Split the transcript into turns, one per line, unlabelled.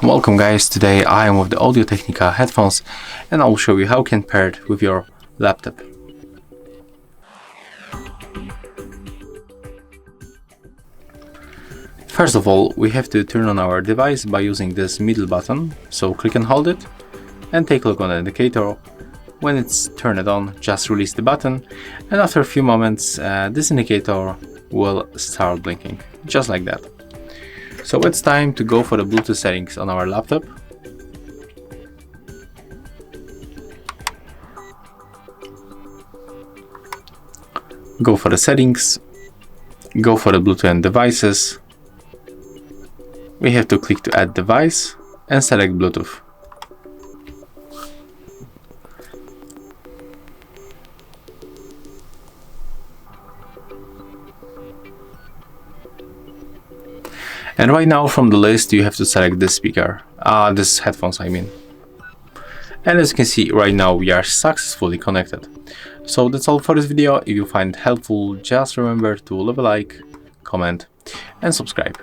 Welcome guys, today I am with the Audio-Technica headphones and I will show you how you can pair it with your laptop. First of all, we have to turn on our device by using this middle button, so click and hold it and take a look on the indicator. When it's turned on, just release the button and after a few moments this indicator will start blinking, just like that. So it's time to go for the Bluetooth settings on our laptop. Go for the settings, go for the Bluetooth and devices. We have to click to add device and select Bluetooth. And right now from the list you have to select this speaker, this headphones I mean. And as you can see right now we are successfully connected. So that's all for this video. If you find it helpful, just remember to leave a like, comment and subscribe.